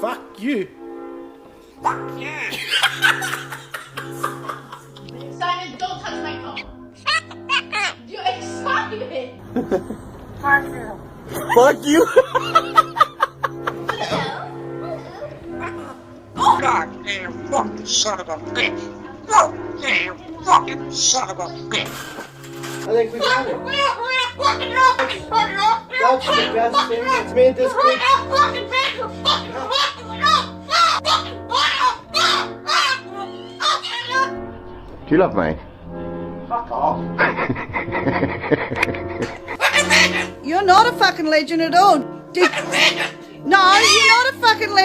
fuck you. Fuck you. Simon, don't touch my phone. You're excited. Fuck you. Fuck you. Goddamn fucking son of a bitch. Goddamn fucking son of a bitch. I think we got it. That's the best thing that's made this quick. Do you love me? Fuck off. You're not a fucking legend at all. No, you're not a fucking legend.